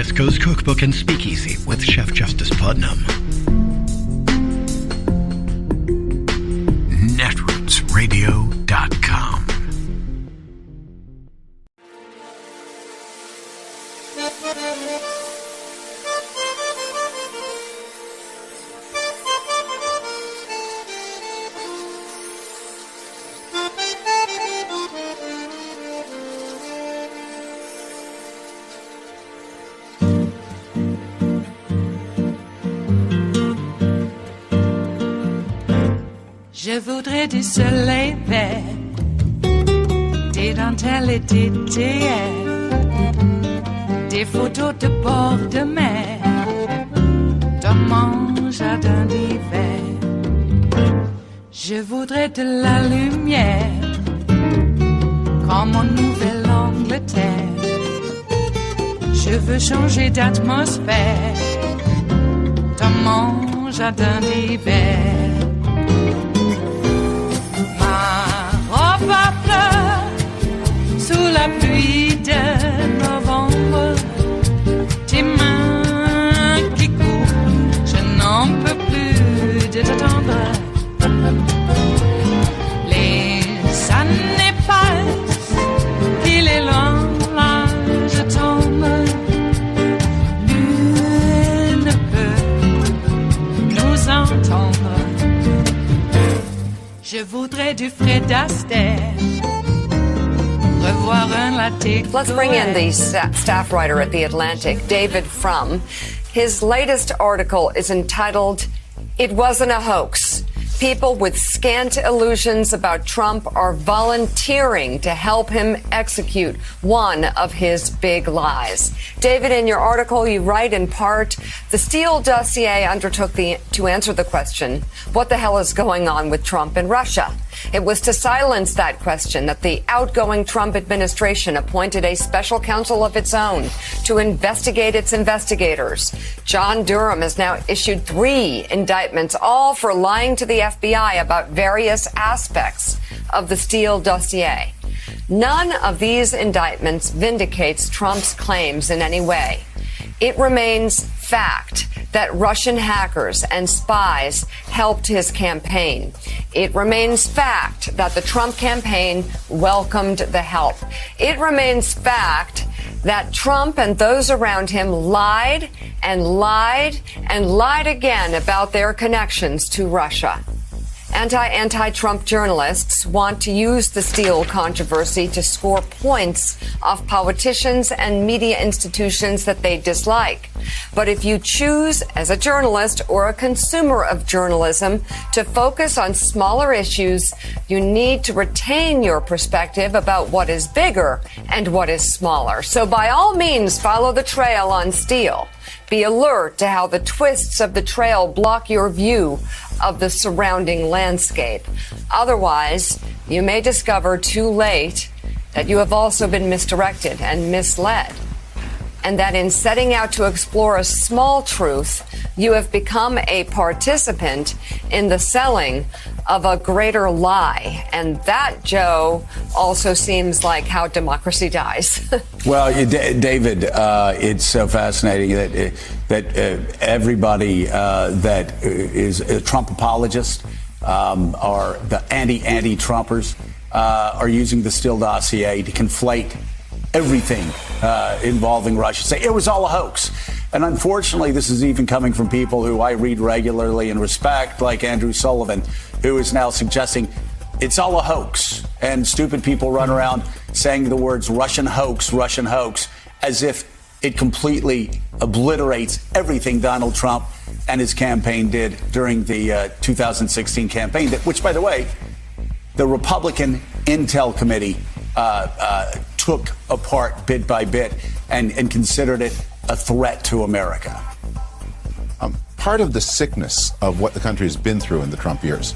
West Coast Cookbook and Speakeasy with Chef Justice Putnam. Netrootsradio.com. Je voudrais du soleil vert, des dentelles et des théières, des photos de bord de mer, dans mon jardin d'hiver. Je voudrais de la lumière, comme en Nouvelle-Angleterre. Je veux changer d'atmosphère, dans mon jardin d'hiver. Ma fleur sous la pluie de novembre, tes mains qui courent, je n'en peux plus de t'attendre. Les années passent, il est loin, là je tombe. Nul ne peut nous entendre. Je voudrais du Fred Astaire, revoir un latte. Let's bring in the staff writer at The Atlantic, David Frum. His latest article is entitled, "It Wasn't a Hoax. People with scant illusions about Trump are volunteering to help him execute one of his big lies." David, in your article, you write in part, the Steele dossier undertook to answer the question, what the hell is going on with Trump and Russia? It was to silence that question that the outgoing Trump administration appointed a special counsel of its own to investigate its investigators. John Durham has now issued 3 indictments, all for lying to the FBI about various aspects of the Steele dossier. None of these indictments vindicates Trump's claims in any way. It remains fact that Russian hackers and spies helped his campaign. It remains fact that the Trump campaign welcomed the help. It remains fact that Trump and those around him lied and lied and lied again about their connections to Russia. Anti-Trump journalists want to use the Steele controversy to score points off politicians and media institutions that they dislike. But if you choose, as a journalist or a consumer of journalism, to focus on smaller issues, you need to retain your perspective about what is bigger and what is smaller. So by all means, follow the trail on Steele. Be alert to how the twists of the trail block your view of the surrounding landscape. Otherwise, you may discover too late that you have also been misdirected and misled, and that in setting out to explore a small truth, you have become a participant in the selling of a greater lie. And that, Joe, also seems like how democracy dies. Well, David, it's so fascinating that everybody that is a Trump apologist or the anti-Trumpers are using the Steele dossier to conflate everything involving Russia. Say it was all a hoax. And unfortunately, this is even coming from people who I read regularly and respect, like Andrew Sullivan, who is now suggesting it's all a hoax. And stupid people run around saying the words Russian hoax, as if it completely obliterates everything Donald Trump and his campaign did during the 2016 campaign, which, by the way, the Republican Intel Committee took apart bit by bit and considered it a threat to America. Part of the sickness of what the country has been through in the Trump years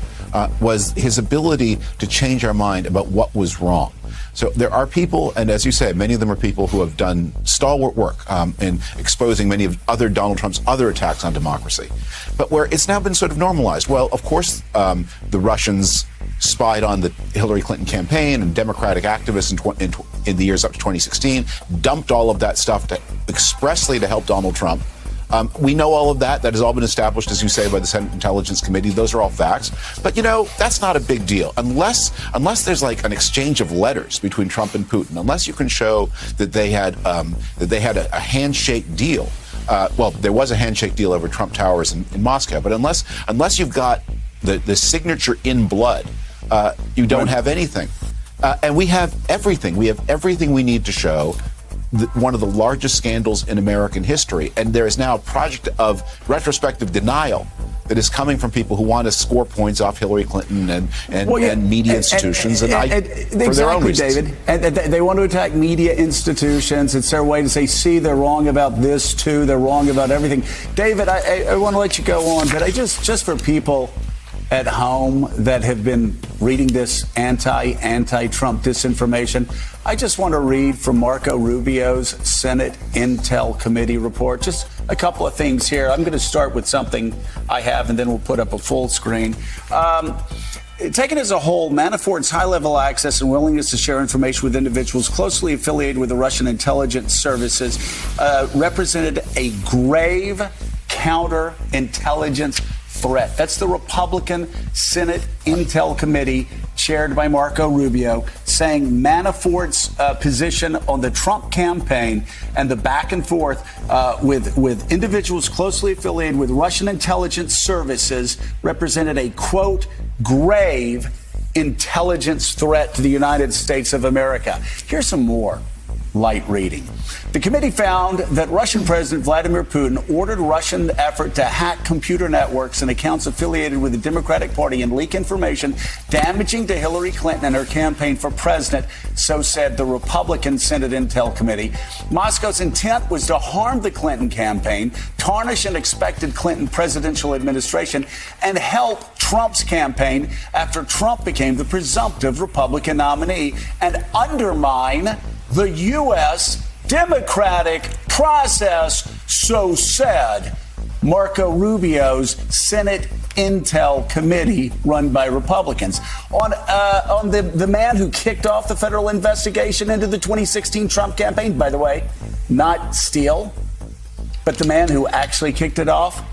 was his ability to change our mind about what was wrong. So there are people, and as you say, many of them are people who have done stalwart work in exposing many of Donald Trump's other attacks on democracy. But where it's now been sort of normalized. Well, of course, the Russians spied on the Hillary Clinton campaign and Democratic activists in the years up to 2016, dumped all of that stuff expressly to help Donald Trump. We know all of that. That has all been established, as you say, by the Senate Intelligence Committee. Those are all facts. But, that's not a big deal. Unless there's like an exchange of letters between Trump and Putin, unless you can show that they had a handshake deal. Well, there was a handshake deal over Trump Towers in Moscow. But unless you've got the signature in blood, you don't have anything. And we have everything. We have everything we need to show one of the largest scandals in American history. And there is now a project of retrospective denial that is coming from people who want to score points off Hillary Clinton and media institutions for their own reasons. David. And they want to attack media institutions. It's their way to say, see, they're wrong about this too. They're wrong about everything. David, I want to let you go on, but just for people at home that have been reading this anti-Trump disinformation, I just want to read from Marco Rubio's Senate Intel Committee report. Just a couple of things here. I'm going to start with something I have, and then we'll put up a full screen. Taken as a whole, Manafort's high-level access and willingness to share information with individuals closely affiliated with the Russian intelligence services represented a grave counterintelligence threat. That's the Republican Senate Intel Committee chaired by Marco Rubio saying Manafort's position on the Trump campaign and the back and forth with individuals closely affiliated with Russian intelligence services represented a, quote, grave intelligence threat to the United States of America. Here's some more light reading. The committee found that Russian President Vladimir Putin ordered Russian effort to hack computer networks and accounts affiliated with the Democratic Party and leak information damaging to Hillary Clinton and her campaign for president, so said the Republican Senate Intel Committee. Moscow's intent was to harm the Clinton campaign, tarnish an expected Clinton presidential administration, and help Trump's campaign after Trump became the presumptive Republican nominee, and undermine the U.S. democratic process, so said Marco Rubio's Senate Intel Committee run by Republicans. On the man who kicked off the federal investigation into the 2016 Trump campaign, by the way, not Steele, but the man who actually kicked it off.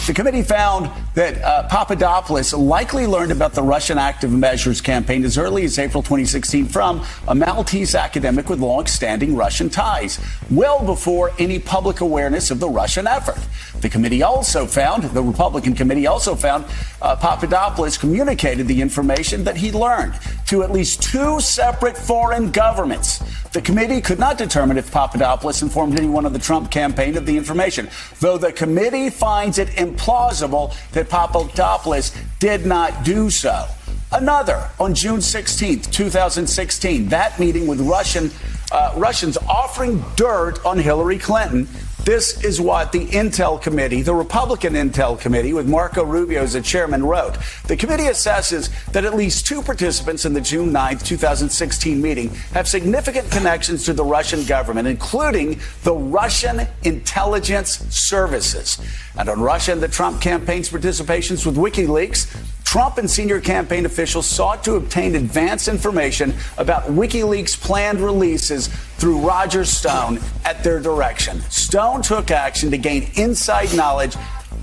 The committee found that Papadopoulos likely learned about the Russian Active Measures campaign as early as April 2016 from a Maltese academic with long-standing Russian ties, well before any public awareness of the Russian effort. The Republican committee also found Papadopoulos communicated the information that he learned to at least two separate foreign governments. The committee could not determine if Papadopoulos informed anyone of the Trump campaign of the information, though the committee finds it implausible that Papadopoulos did not do so. Another, on June 16th, 2016, that meeting with Russians offering dirt on Hillary Clinton. This is what the Intel Committee, the Republican Intel Committee, with Marco Rubio as the chairman, wrote. The committee assesses that at least two participants in the June 9th, 2016 meeting have significant connections to the Russian government, including the Russian intelligence services. And on Russia and the Trump campaign's participations with WikiLeaks, Trump and senior campaign officials sought to obtain advance information about WikiLeaks' planned releases through Roger Stone at their direction. Stone took action to gain inside knowledge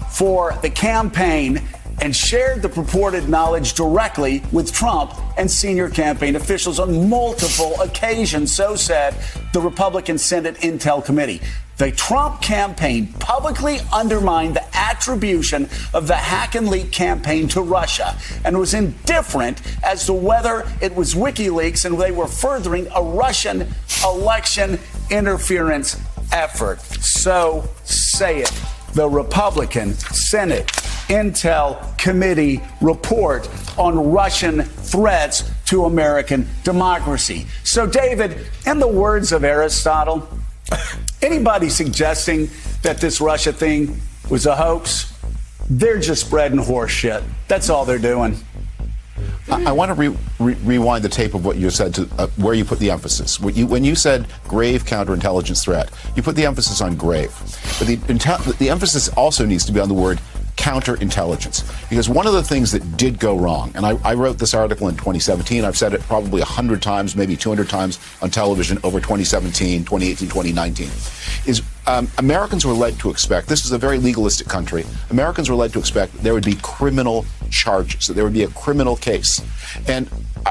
for the campaign and shared the purported knowledge directly with Trump and senior campaign officials on multiple occasions, so said the Republican Senate Intel Committee. The Trump campaign publicly undermined the attribution of the hack and leak campaign to Russia and was indifferent as to whether it was WikiLeaks and they were furthering a Russian election interference effort. So say it. The Republican Senate Intel Committee report on Russian threats to American democracy. So, David, in the words of Aristotle, anybody suggesting that this Russia thing was a hoax, they're just spreading horse shit. That's all they're doing. I want to rewind the tape of what you said to where you put the emphasis. When you said grave counterintelligence threat, you put the emphasis on grave. But the emphasis also needs to be on the word counterintelligence. Because one of the things that did go wrong, and I wrote this article in 2017, I've said it probably 100 times, maybe 200 times on television over 2017, 2018, 2019, is Americans were led to expect, this is a very legalistic country, Americans were led to expect there would be criminal charges, that there would be a criminal case. And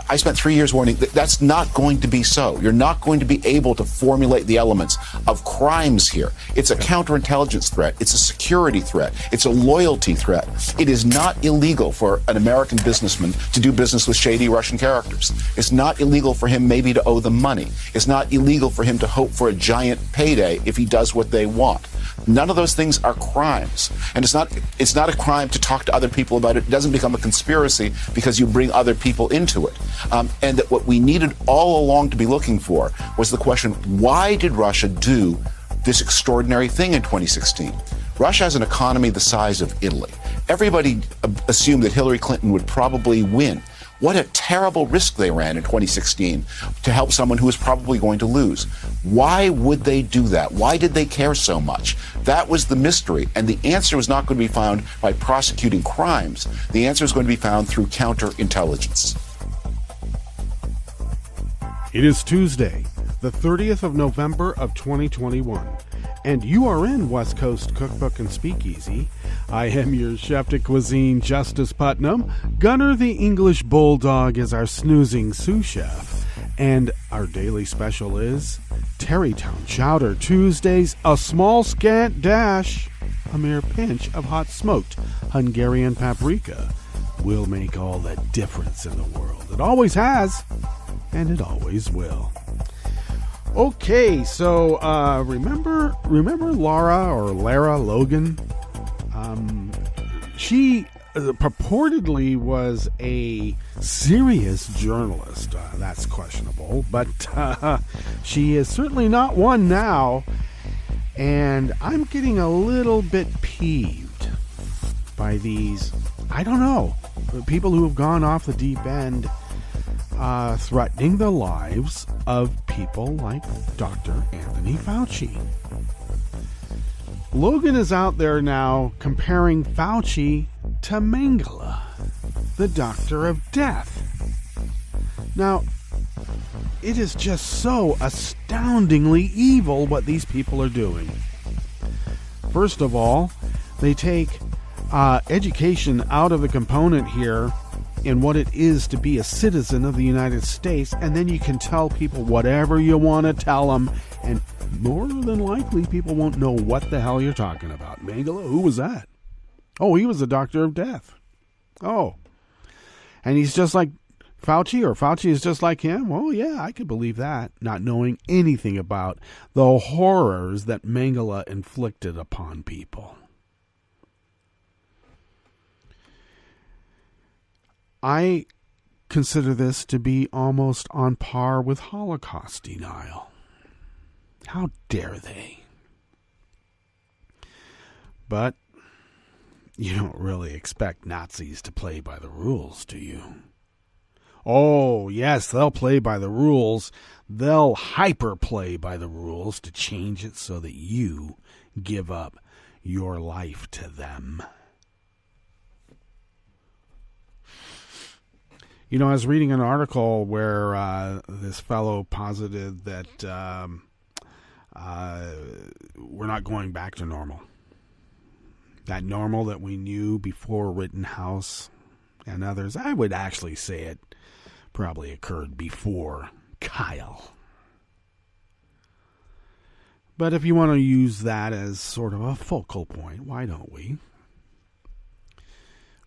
I spent 3 years warning that that's not going to be so. You're not going to be able to formulate the elements of crimes here. It's a counterintelligence threat. It's a security threat. It's a loyalty threat. It is not illegal for an American businessman to do business with shady Russian characters. It's not illegal for him maybe to owe them money. It's not illegal for him to hope for a giant payday if he does what they want. None of those things are crimes. And it's not a crime to talk to other people about it. It doesn't become a conspiracy because you bring other people into it. And that what we needed all along to be looking for was the question, why did Russia do this extraordinary thing in 2016? Russia has an economy the size of Italy. Everybody assumed that Hillary Clinton would probably win. What a terrible risk they ran in 2016 to help someone who was probably going to lose. Why would they do that? Why did they care so much? That was the mystery. And the answer was not going to be found by prosecuting crimes. The answer is going to be found through counterintelligence. It is Tuesday, the 30th of November of 2021, and you are in West Coast Cookbook and Speakeasy. I am your chef de cuisine, Justice Putnam. Gunner the English Bulldog is our snoozing sous chef, and our daily special is Tarrytown Chowder Tuesdays, a small scant dash, a mere pinch of hot smoked Hungarian paprika will make all the difference in the world. It always has, and it always will. Okay, so remember Lara Logan? She purportedly was a serious journalist. That's questionable, but she is certainly not one now. And I'm getting a little bit peeved by these, I don't know, people who have gone off the deep end, threatening the lives of people like Dr. Anthony Fauci. Logan is out there now comparing Fauci to Mengele, the doctor of death. Now, it is just so astoundingly evil what these people are doing. First of all, they take education out of the component here in what it is to be a citizen of the United States, and then you can tell people whatever you want to tell them, and more than likely people won't know what the hell you're talking about. Mengele, who was that? Oh, he was the doctor of death. Oh, and he's just like Fauci, or Fauci is just like him? Well, yeah, I could believe that, not knowing anything about the horrors that Mengele inflicted upon people. I consider this to be almost on par with Holocaust denial. How dare they? But you don't really expect Nazis to play by the rules, do you? Oh, yes, they'll play by the rules. They'll hyper play by the rules to change it so that you give up your life to them. You know, I was reading an article where this fellow posited that we're not going back to normal. That normal that we knew before Rittenhouse and others, I would actually say it probably occurred before Kyle. But if you want to use that as sort of a focal point, why don't we?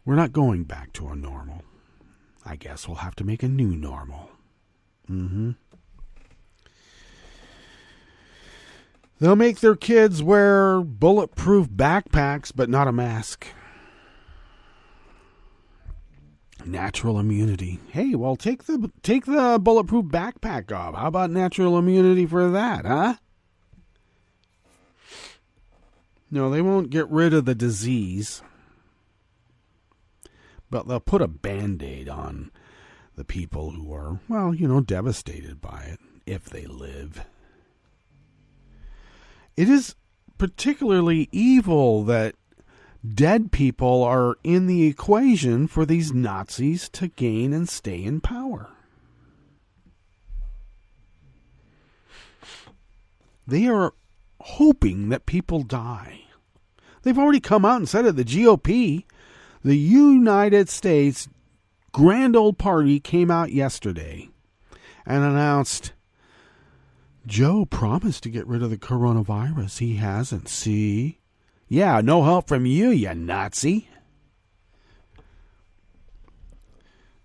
We're not going back to a normal. I guess we'll have to make a new normal. They'll make their kids wear bulletproof backpacks, but not a mask. Natural immunity. Hey, well, take the bulletproof backpack off. How about natural immunity for that, huh? No, they won't get rid of the disease, but they'll put a Band-Aid on the people who are, devastated by it, if they live. It is particularly evil that dead people are in the equation for these Nazis to gain and stay in power. They are hoping that people die. They've already come out and said it. The GOP, the United States Grand Old Party, came out yesterday and announced Joe promised to get rid of the coronavirus. He hasn't. See? Yeah, no help from you, you Nazi.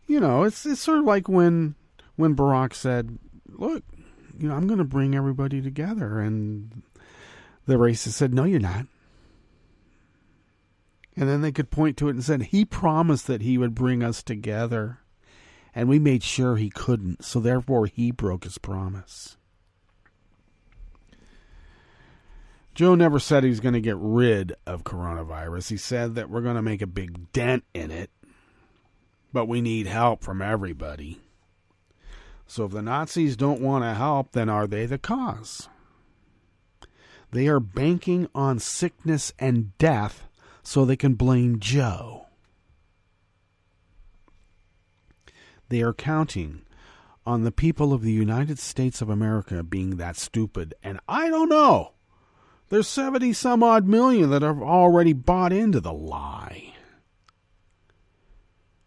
It's sort of like when Barack said, look, I'm going to bring everybody together. And the racist said, no, you're not. And then they could point to it and said, he promised that he would bring us together. And we made sure he couldn't. So therefore, he broke his promise. Joe never said he was going to get rid of coronavirus. He said that we're going to make a big dent in it. But we need help from everybody. So if the Nazis don't want to help, then are they the cause? They are banking on sickness and death so they can blame Joe. They are counting on the people of the United States of America being that stupid. And I don't know. There's 70 some odd million that have already bought into the lie.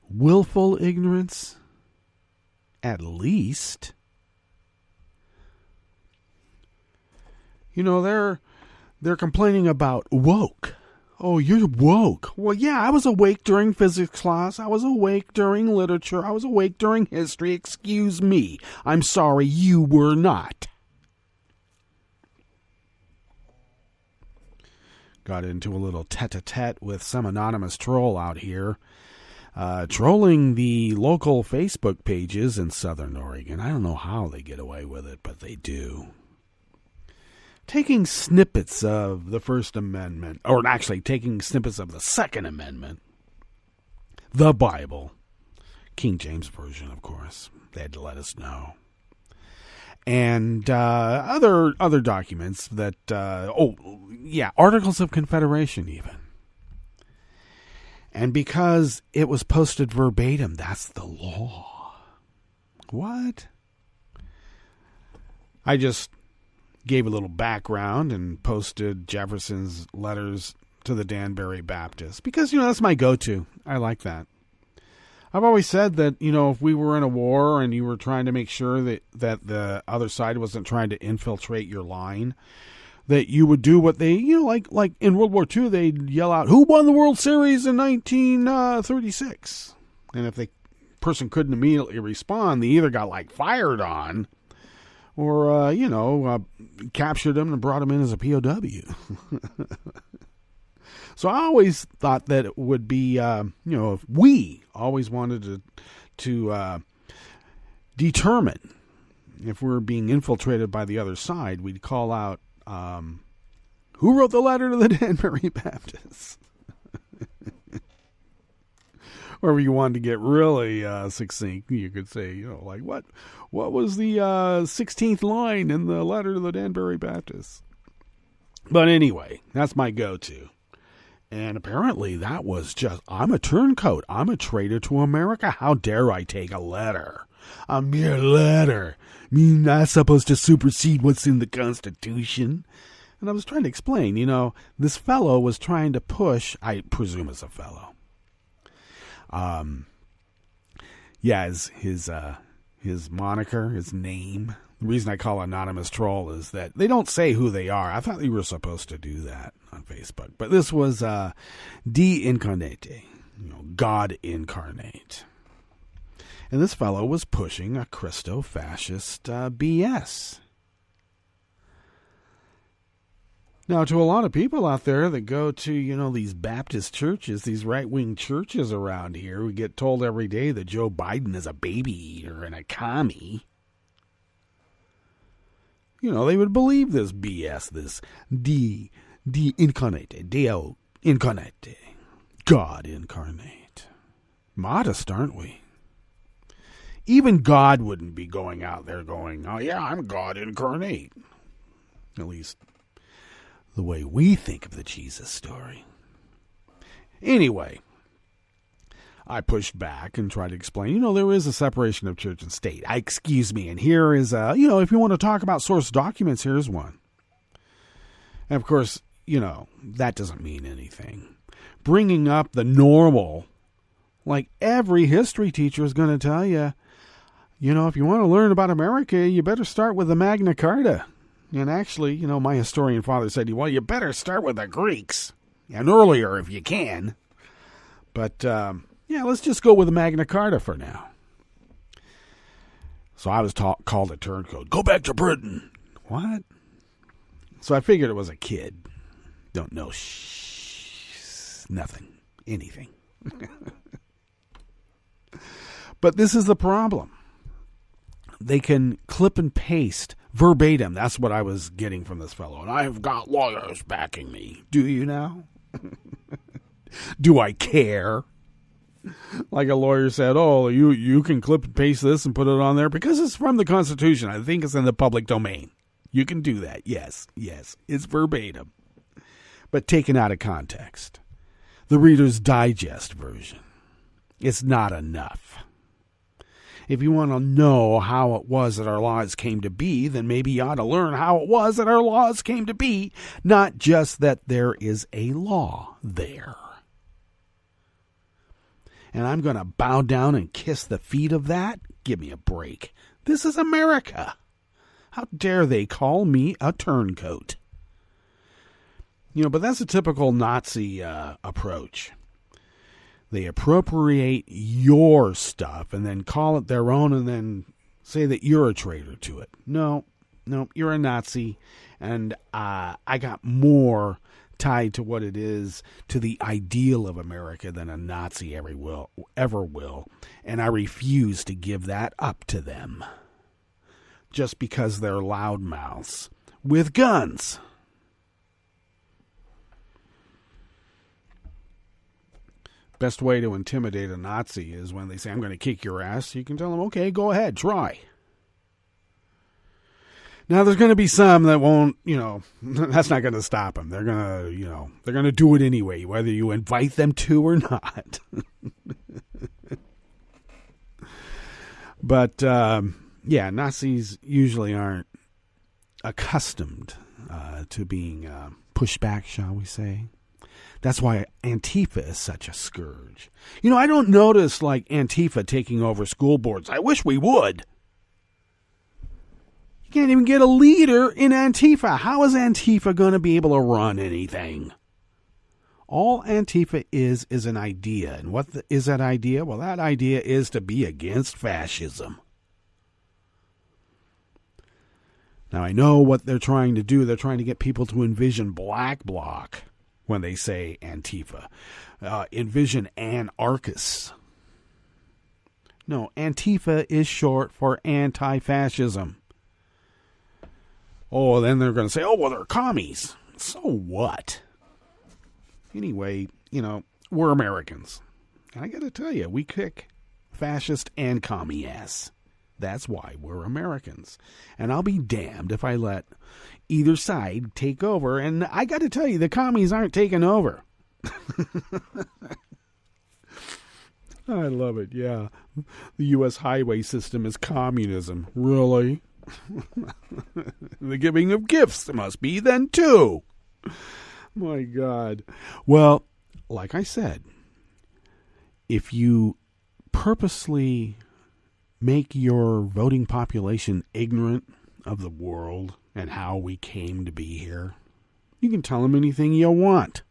Willful ignorance, at least. They're complaining about woke. Oh, you're woke. Well, yeah, I was awake during physics class. I was awake during literature. I was awake during history. Excuse me. I'm sorry you were not. Got into a little tete-a-tete with some anonymous troll out here, trolling the local Facebook pages in Southern Oregon. I don't know how they get away with it, but they do. Taking snippets of the First Amendment, or actually taking snippets of the Second Amendment, the Bible, King James Version, of course. They had to let us know. And other documents that, Articles of Confederation even. And because it was posted verbatim, that's the law. What? I just gave a little background and posted Jefferson's letters to the Danbury Baptist. Because, that's my go-to. I like that. I've always said that, if we were in a war and you were trying to make sure that the other side wasn't trying to infiltrate your line, that you would do what they, like in World War II, they'd yell out, who won the World Series in 1936? And if the person couldn't immediately respond, they either got, fired on or, captured them and brought them in as a POW. So I always thought that it would be, if we always wanted to determine if we're being infiltrated by the other side, we'd call out, who wrote the letter to the Danbury Baptist? Or if you wanted to get really succinct, you could say, what was the 16th line in the letter to the Danbury Baptist? But anyway, that's my go-to. And apparently that was just, I'm a turncoat. I'm a traitor to America. How dare I take a letter? A mere letter. You're not supposed to supersede what's in the Constitution. And I was trying to explain, this fellow was trying to push, I presume it's a fellow. His moniker, his name. The reason I call Anonymous Troll is that they don't say who they are. I thought you were supposed to do that on Facebook. But this was De Incarnate, God incarnate. And this fellow was pushing a Christo-fascist BS. Now, to a lot of people out there that go to, these Baptist churches, these right-wing churches around here, we get told every day that Joe Biden is a baby eater and a commie. They would believe this BS, this De Incarnate, Deo Incarnate, God incarnate. Modest, aren't we? Even God wouldn't be going out there going, oh yeah, I'm God incarnate. At least the way we think of the Jesus story. Anyway, I pushed back and tried to explain, there is a separation of church and state. Excuse me, and here is, if you want to talk about source documents, here's one. And of course, that doesn't mean anything. Bringing up the normal, like every history teacher is going to tell you, if you want to learn about America, you better start with the Magna Carta. And actually, my historian father said, well, you better start with the Greeks. And earlier, if you can. But, let's just go with the Magna Carta for now. So I was called a turncoat. Go back to Britain. What? So I figured it was a kid. Don't know nothing. Anything. But this is the problem. They can clip and paste verbatim. That's what I was getting from this fellow. And I've got lawyers backing me. Do you now? Do I care? Like a lawyer said, oh, you can clip and paste this and put it on there because it's from the Constitution. I think it's in the public domain. You can do that. Yes, it's verbatim. But taken out of context. The Reader's Digest version. It's not enough. If you want to know how it was that our laws came to be, then maybe you ought to learn how it was that our laws came to be, not just that there is a law there. And I'm going to bow down and kiss the feet of that? Give me a break. This is America. How dare they call me a turncoat? But that's a typical Nazi approach. They appropriate your stuff and then call it their own and then say that you're a traitor to it. No, you're a Nazi, and I got more tied to what it is, to the ideal of America than a Nazi ever will, and I refuse to give that up to them just because they're loudmouths with guns. Best way to intimidate a Nazi is when they say, I'm going to kick your ass. You can tell them, okay, go ahead, try. Now, there's going to be some that won't, that's not going to stop them. They're going to, they're going to do it anyway, whether you invite them to or not. But, Nazis usually aren't accustomed to being pushed back, shall we say. That's why Antifa is such a scourge. I don't notice like Antifa taking over school boards. I wish we would. You can't even get a leader in Antifa. How is Antifa going to be able to run anything? All Antifa is an idea. And what is that idea? Well, that idea is to be against fascism. Now, I know what they're trying to do. They're trying to get people to envision Black Bloc. When they say Antifa. Envision anarchists. No, Antifa is short for anti-fascism. Oh, then they're going to say, oh, well, they're commies. So what? Anyway, we're Americans. And I got to tell you, we kick fascist and commie ass. That's why we're Americans. And I'll be damned if I let either side take over. And I got to tell you, the commies aren't taking over. I love it, yeah. The U.S. highway system is communism. Really? The giving of gifts must be then, too. My God. Well, like I said, if you purposely make your voting population ignorant of the world and how we came to be here, you can tell them anything you want.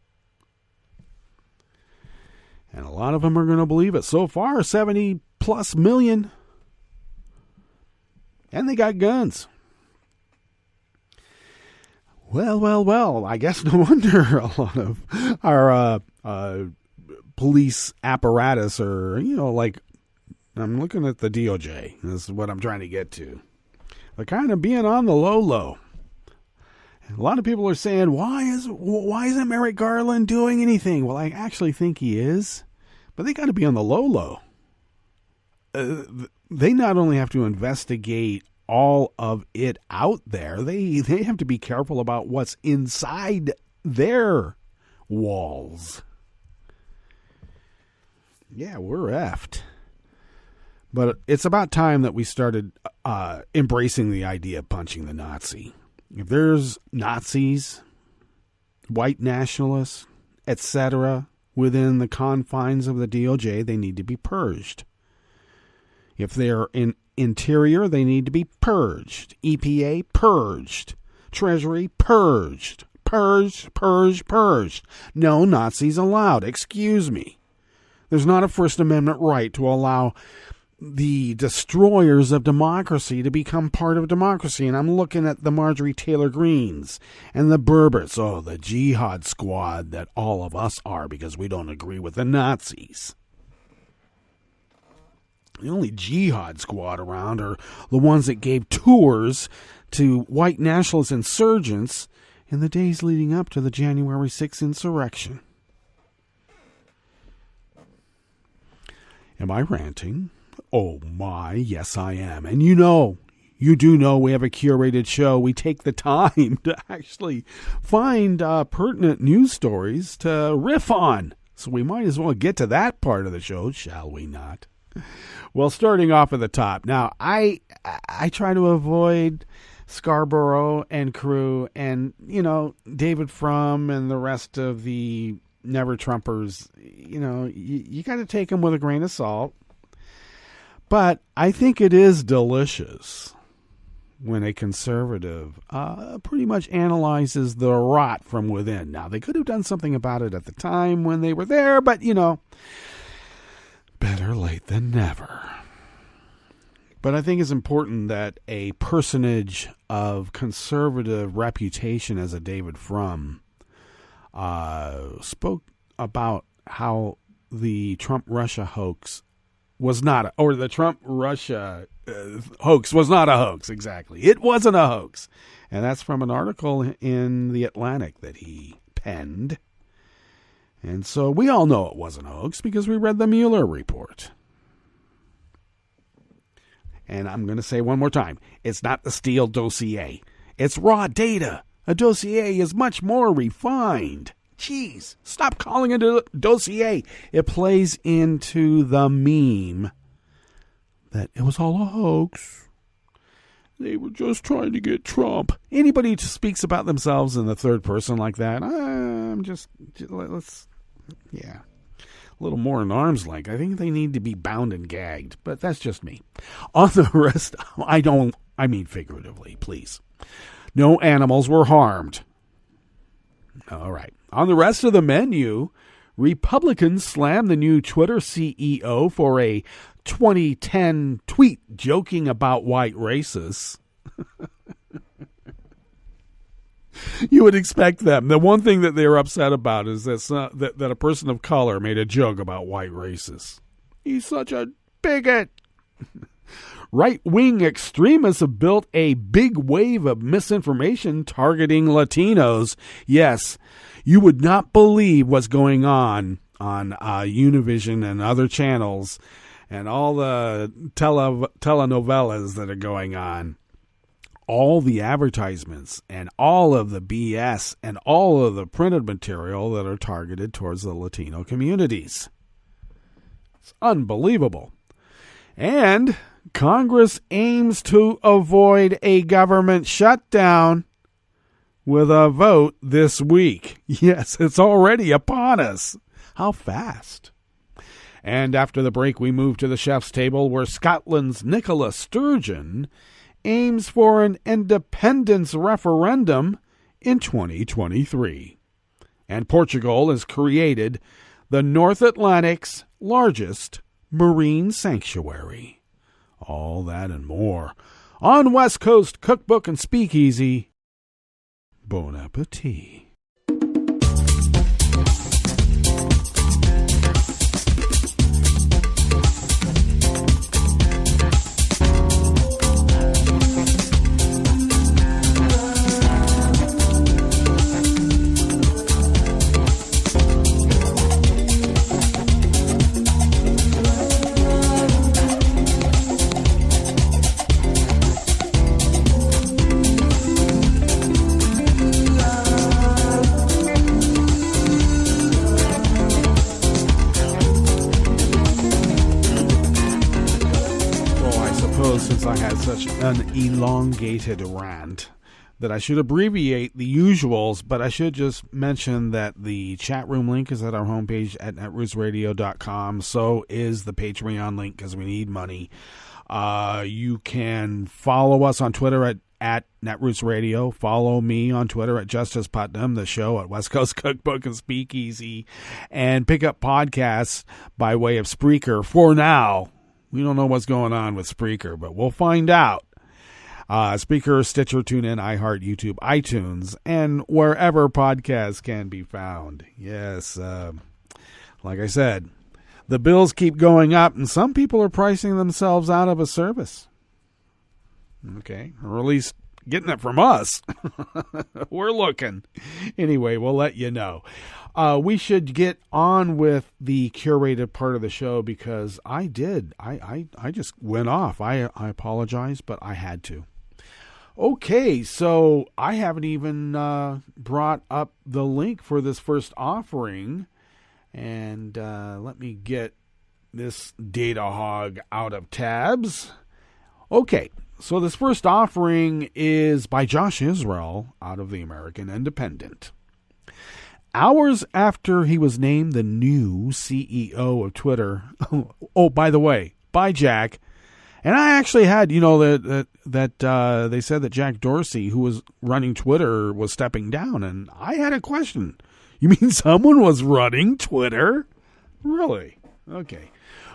And a lot of them are going to believe it. So far, 70 plus million. And they got guns. Well, I guess no wonder a lot of our police apparatus are, I'm looking at the DOJ. This is what I'm trying to get to. They're kind of being on the low. A lot of people are saying, why isn't Merrick Garland doing anything? Well, I actually think he is, but they got to be on the low. they not only have to investigate all of it out there, they have to be careful about what's inside their walls. Yeah, we're effed. But it's about time that we started embracing the idea of punching the Nazi. If there's Nazis, white nationalists, etc., within the confines of the DOJ, they need to be purged. If they're in Interior, they need to be purged. EPA, purged. Treasury, purged. Purged. No Nazis allowed. Excuse me. There's not a First Amendment right to allow the destroyers of democracy to become part of democracy. And I'm looking at the Marjorie Taylor Greens and the Berbers. Oh, the jihad squad that all of us are because we don't agree with the Nazis. The only jihad squad around are the ones that gave tours to white nationalist insurgents in the days leading up to the January 6th insurrection. Am I ranting? Oh my, yes I am. And you do know we have a curated show. We take the time to actually find pertinent news stories to riff on. So we might as well get to that part of the show, shall we not? Well, starting off at the top. Now, I try to avoid Scarborough and crew and, David Frum and the rest of the Never-Trumpers. You got to take them with a grain of salt. But I think it is delicious when a conservative pretty much analyzes the rot from within. Now, they could have done something about it at the time when they were there, but, better late than never. But I think it's important that a personage of conservative reputation as a David Frum spoke about how the Trump-Russia hoax was not, or the Trump-Russia hoax was not a hoax, exactly. It wasn't a hoax. And that's from an article in The Atlantic that he penned. And so we all know it wasn't a hoax because we read the Mueller report. And I'm going to say one more time, it's not the Steele dossier. It's raw data. A dossier is much more refined. Jeez, stop calling it a dossier. It plays into the meme that it was all a hoax. They were just trying to get Trump. Anybody who speaks about themselves in the third person like that, a little more in arm's length. I think they need to be bound and gagged, but that's just me. On the rest, I mean figuratively, please. No animals were harmed. All right. On the rest of the menu, Republicans slammed the new Twitter CEO for a 2010 tweet joking about white racists. You would expect them. The one thing that they're upset about is that a person of color made a joke about white racists. He's such a bigot. Right-wing extremists have built a big wave of misinformation targeting Latinos. Yes, you would not believe what's going on Univision and other channels and all the telenovelas that are going on. All the advertisements and all of the BS and all of the printed material that are targeted towards the Latino communities. It's unbelievable. And Congress aims to avoid a government shutdown with a vote this week. Yes, it's already upon us. How fast? And after the break, we move to the chef's table where Scotland's Nicola Sturgeon aims for an independence referendum in 2023. And Portugal has created the North Atlantic's largest marine sanctuary. All that and more on West Coast Cookbook and Speakeasy. Bon appetit. an elongated rant that I should abbreviate the usuals, but I should just mention that the chat room link is at our homepage at netrootsradio.com. So is the Patreon link because we need money. You can follow us on Twitter at Netroots Radio. Follow me on Twitter at Justice Putnam, the show at West Coast Cookbook and Speakeasy, and pick up podcasts by way of Spreaker. For now, we don't know what's going on with Spreaker, but we'll find out. Spreaker, Stitcher, TuneIn, iHeart, YouTube, iTunes, and wherever podcasts can be found. Yes, like I said, the bills keep going up, and some people are pricing themselves out of a service. Okay, or at least getting it from us. We're looking. Anyway, we'll let you know. We should get on with the curated part of the show because I just went off. I apologize, but I had to. Okay, so I haven't even brought up the link for this first offering. And let me get this data hog out of tabs. Okay, so this first offering is by Josh Israel out of the American Independent. Hours after he was named the new CEO of Twitter. Oh, by the way, bye, Jack. And I actually had, that they said that Jack Dorsey, who was running Twitter, was stepping down. And I had a question. You mean someone was running Twitter? Really? Okay.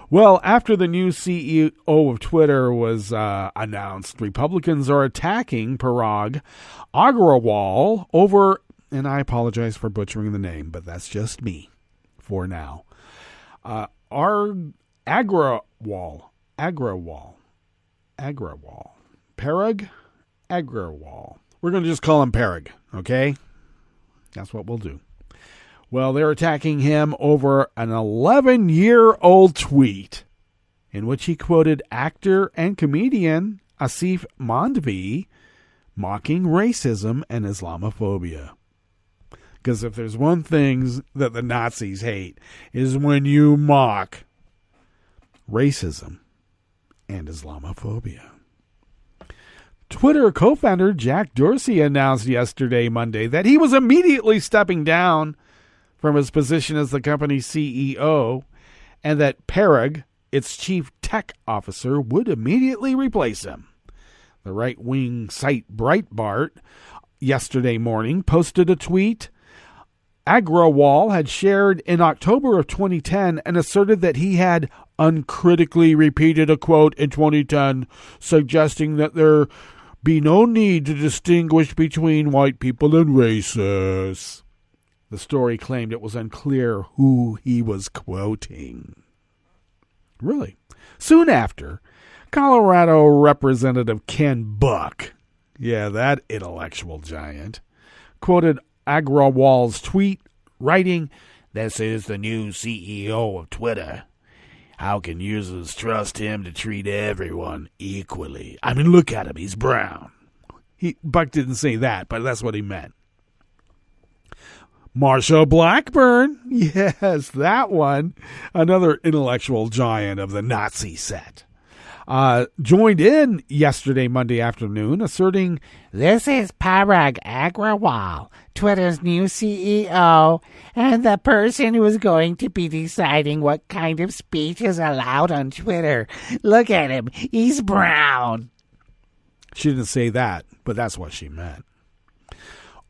Well, after the new CEO of Twitter was announced, Republicans are attacking Parag Agrawal over, and I apologize for butchering the name, but that's just me for now. Agrawal. Parag Agrawal. We're going to just call him Parag, okay? That's what we'll do. Well, they're attacking him over an 11-year-old tweet in which he quoted actor and comedian Asif Mandvi mocking racism and Islamophobia. Because if there's one thing that the Nazis hate is when you mock racism and Islamophobia. Twitter co-founder Jack Dorsey announced yesterday, Monday, that he was immediately stepping down from his position as the company's CEO and that Parag, its chief tech officer, would immediately replace him. The right-wing site Breitbart yesterday morning posted a tweet Agrawal had shared in October of 2010 and asserted that he had uncritically repeated a quote in 2010 suggesting that there be no need to distinguish between white people and racists. The story claimed it was unclear who he was quoting. Really? Soon after, Colorado Representative Ken Buck, yeah, that intellectual giant, quoted Agrawal's tweet, writing, "This is the new CEO of Twitter. How can users trust him to treat everyone equally? I mean, look at him. He's brown." Buck didn't say that, but that's what he meant. Marsha Blackburn, yes, that one, another intellectual giant of the Nazi set, joined in yesterday, Monday afternoon, asserting, "This is Parag Agrawal, Twitter's new CEO, and the person who is going to be deciding what kind of speech is allowed on Twitter. Look at him, he's brown." She didn't say that, but that's what she meant.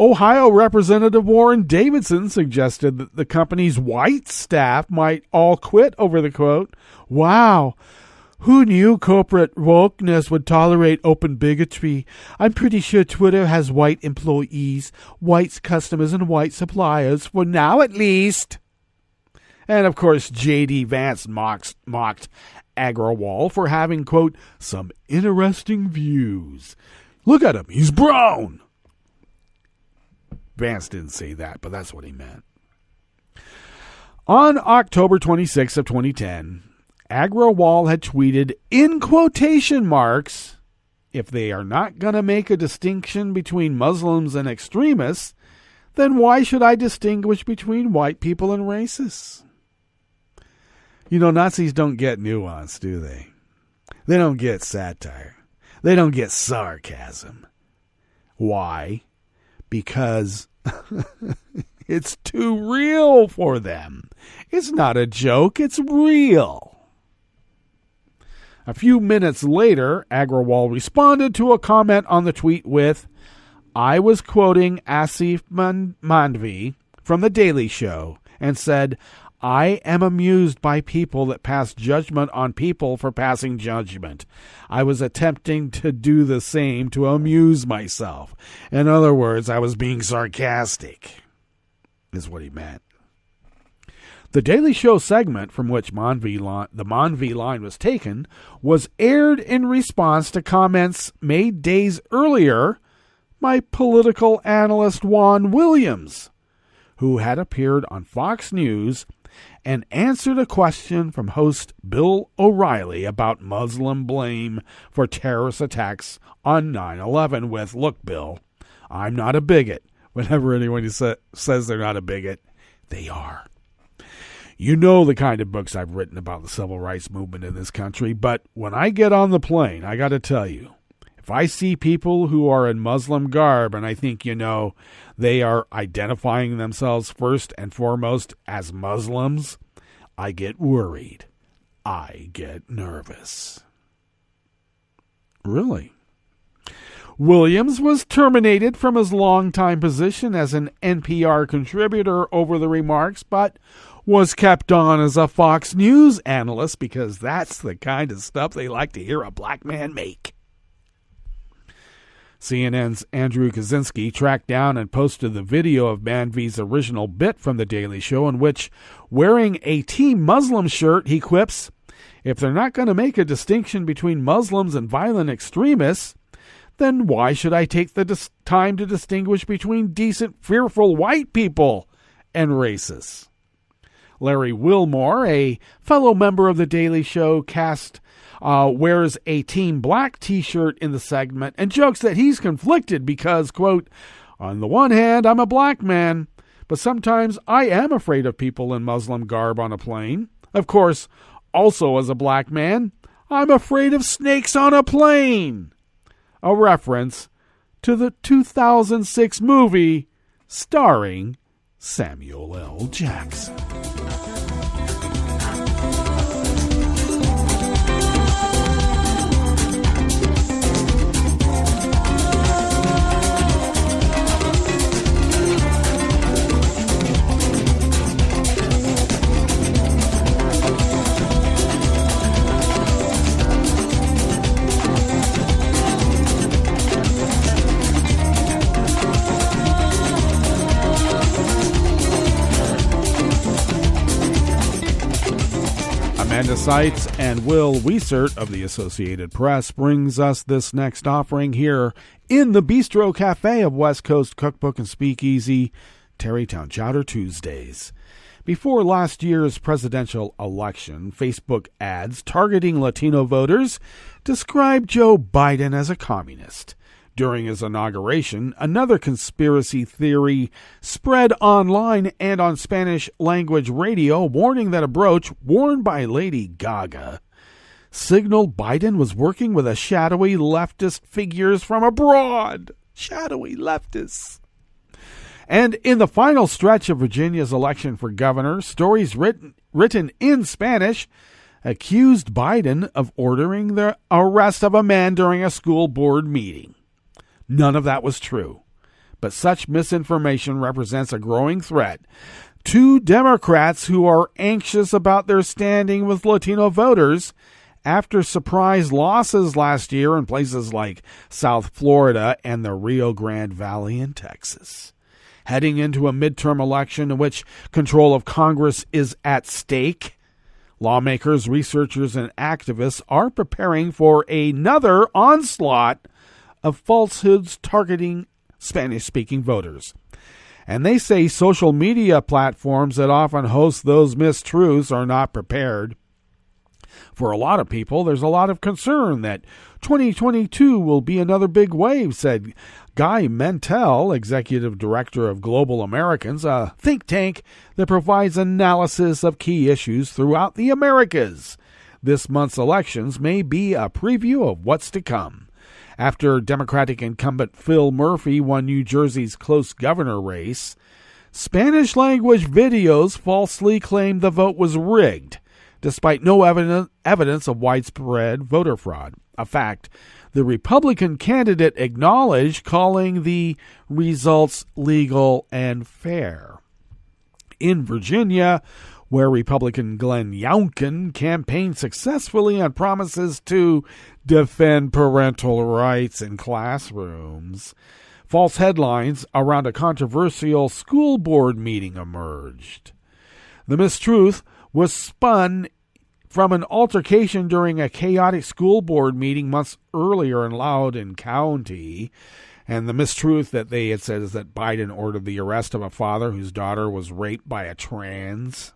Ohio Representative Warren Davidson suggested that the company's white staff might all quit over the quote. "Wow, who knew corporate wokeness would tolerate open bigotry? I'm pretty sure Twitter has white employees, white customers, and white suppliers, for now at least." And, of course, J.D. Vance mocked Agrawal for having, quote, "some interesting views. Look at him, he's brown." Vance didn't say that, but that's what he meant. On October 26th of 2010, Agrawal had tweeted, in quotation marks, "If they are not going to make a distinction between Muslims and extremists, then why should I distinguish between white people and racists?" You know, Nazis don't get nuance, do they? They don't get satire. They don't get sarcasm. Why? Because it's too real for them. It's not a joke, it's real. A few minutes later, Agrawal responded to a comment on the tweet with, I was quoting Asif Mandvi from The Daily Show and said, I am amused by people that pass judgment on people for passing judgment. I was attempting to do the same to amuse myself. In other words, I was being sarcastic, is what he meant. The Daily Show segment from which the Mandvi line was taken was aired in response to comments made days earlier by political analyst Juan Williams, who had appeared on Fox News and answered a question from host Bill O'Reilly about Muslim blame for terrorist attacks on 9/11 with, look, Bill, I'm not a bigot. Whenever anyone says they're not a bigot, they are. You know the kind of books I've written about the civil rights movement in this country, but when I get on the plane, I got to tell you, if I see people who are in Muslim garb and I think, they are identifying themselves first and foremost as Muslims, I get worried. I get nervous. Really? Williams was terminated from his longtime position as an NPR contributor over the remarks, but was kept on as a Fox News analyst because that's the kind of stuff they like to hear a black man make. CNN's Andrew Kaczynski tracked down and posted the video of Mandvi's original bit from The Daily Show in which, wearing a Team Muslim shirt, he quips, if they're not going to make a distinction between Muslims and violent extremists, then why should I take the time to distinguish between decent, fearful white people and racists? Larry Wilmore, a fellow member of The Daily Show, wears a Team Black t-shirt in the segment and jokes that he's conflicted because, quote, on the one hand, I'm a black man, but sometimes I am afraid of people in Muslim garb on a plane. Of course, also as a black man, I'm afraid of snakes on a plane. A reference to the 2006 movie starring Samuel L. Jackson. Amanda Seitz and Will Wiesert of the Associated Press brings us this next offering here in the Bistro Cafe of West Coast Cookbook and Speakeasy, Tarrytown Chowder Tuesdays. Before last year's presidential election, Facebook ads targeting Latino voters described Joe Biden as a communist. During his inauguration, another conspiracy theory spread online and on Spanish-language radio, warning that a brooch worn by Lady Gaga signaled Biden was working with a shadowy leftist figures from abroad. Shadowy leftists. And in the final stretch of Virginia's election for governor, stories written in Spanish accused Biden of ordering the arrest of a man during a school board meeting. None of that was true, but such misinformation represents a growing threat to Democrats who are anxious about their standing with Latino voters after surprise losses last year in places like South Florida and the Rio Grande Valley in Texas. Heading into a midterm election in which control of Congress is at stake, lawmakers, researchers, and activists are preparing for another onslaught of falsehoods targeting Spanish-speaking voters. And they say social media platforms that often host those mistruths are not prepared. For a lot of people, there's a lot of concern that 2022 will be another big wave, said Guy Mentel, executive director of Global Americans, a think tank that provides analysis of key issues throughout the Americas. This month's elections may be a preview of what's to come. After Democratic incumbent Phil Murphy won New Jersey's close governor race, Spanish-language videos falsely claimed the vote was rigged, despite no evidence of widespread voter fraud. A fact the Republican candidate acknowledged, calling the results legal and fair. In Virginia, where Republican Glenn Youngkin campaigned successfully on promises to defend parental rights in classrooms, false headlines around a controversial school board meeting emerged. The mistruth was spun from an altercation during a chaotic school board meeting months earlier in Loudoun County. And the mistruth that they had said is that Biden ordered the arrest of a father whose daughter was raped by a trans.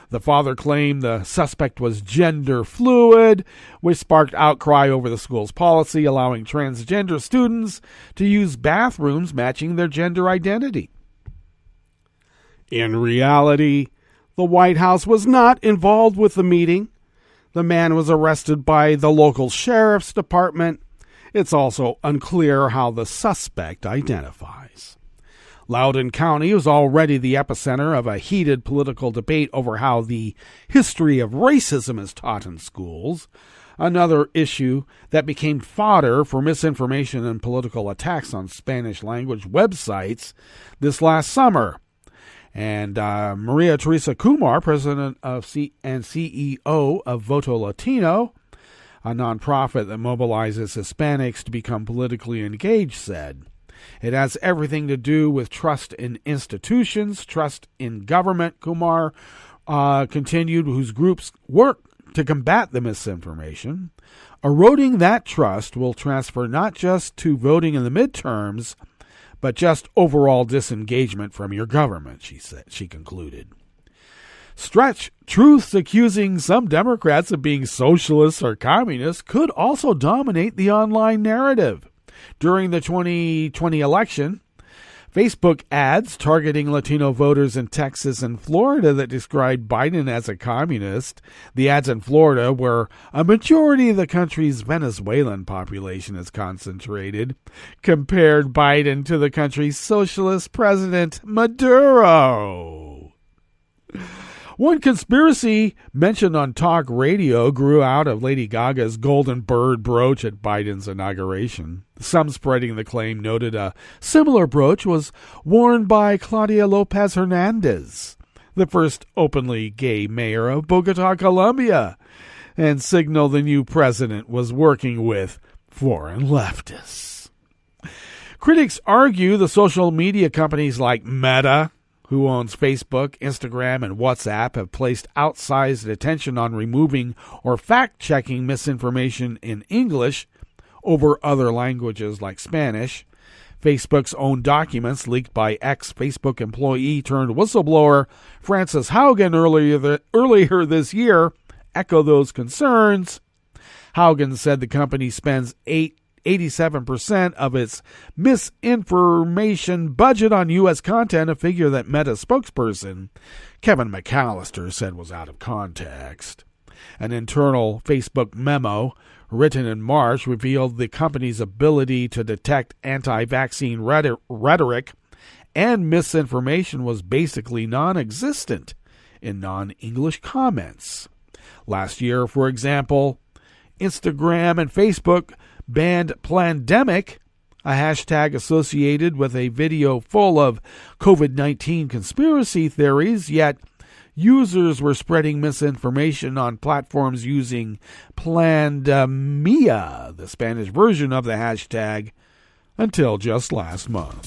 The father claimed the suspect was gender fluid, which sparked outcry over the school's policy allowing transgender students to use bathrooms matching their gender identity. In reality, the White House was not involved with the meeting. The man was arrested by the local sheriff's department. It's also unclear how the suspect identifies. Loudoun County was already the epicenter of a heated political debate over how the history of racism is taught in schools, another issue that became fodder for misinformation and political attacks on Spanish-language websites this last summer. And Maria Teresa Kumar, president of and CEO of Voto Latino, a nonprofit that mobilizes Hispanics to become politically engaged, said, "It has everything to do with trust in institutions, trust in government," Kumar continued, whose groups work to combat the misinformation. Eroding that trust will transfer not just to voting in the midterms, but just overall disengagement from your government, she concluded. Stretch truths accusing some Democrats of being socialists or communists could also dominate the online narrative. During the 2020 election, Facebook ads targeting Latino voters in Texas and Florida that described Biden as a communist. The ads in Florida, where a majority of the country's Venezuelan population is concentrated, compared Biden to the country's socialist president, Maduro. One conspiracy mentioned on talk radio grew out of Lady Gaga's golden bird brooch at Biden's inauguration. Some spreading the claim noted a similar brooch was worn by Claudia Lopez Hernandez, the first openly gay mayor of Bogota, Colombia, and signaled the new president was working with foreign leftists. Critics argue the social media companies like Meta, who owns Facebook, Instagram, and WhatsApp, have placed outsized attention on removing or fact-checking misinformation in English over other languages like Spanish. Facebook's own documents leaked by ex-Facebook employee turned whistleblower Frances Haugen earlier this year echo those concerns. Haugen said the company spends 87% of its misinformation budget on U.S. content, a figure that Meta spokesperson Kevin McAllister said was out of context. An internal Facebook memo written in March revealed the company's ability to detect anti-vaccine rhetoric and misinformation was basically non-existent in non-English comments. Last year, for example, Instagram and Facebook banned Plandemic, a hashtag associated with a video full of COVID-19 conspiracy theories, yet users were spreading misinformation on platforms using Plandemia, the Spanish version of the hashtag, until just last month.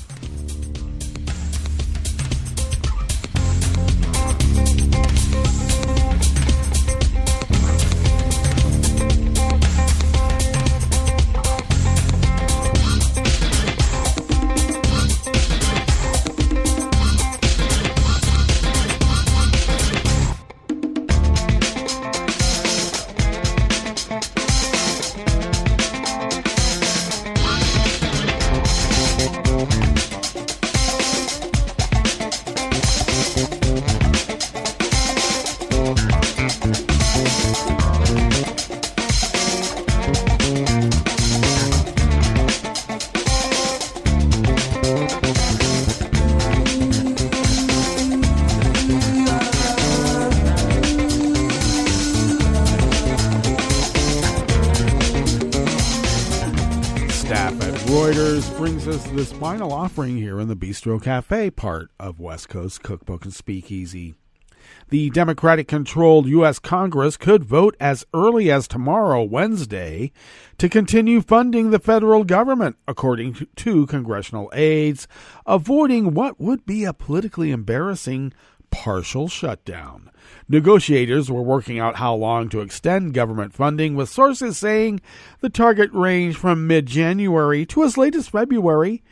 brings us to this final offering here in the Bistro Cafe part of West Coast Cookbook and Speakeasy. The Democratic-controlled U.S. Congress could vote as early as tomorrow, Wednesday, to continue funding the federal government, according to congressional aides, avoiding what would be a politically embarrassing partial shutdown. Negotiators were working out how long to extend government funding, with sources saying the target range from mid-January to as late as February.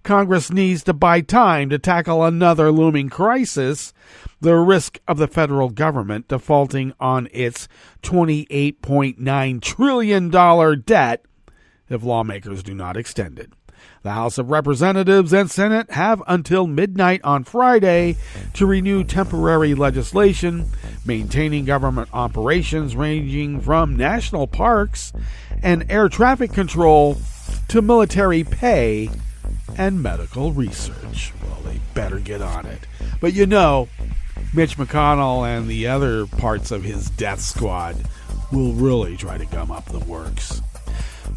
Congress needs to buy time to tackle another looming crisis, the risk of the federal government defaulting on its $28.9 trillion debt if lawmakers do not extend it. The House of Representatives and Senate have until midnight on Friday to renew temporary legislation maintaining government operations ranging from national parks and air traffic control to military pay and medical research. Well, they better get on it. But you know, Mitch McConnell and the other parts of his death squad will really try to gum up the works.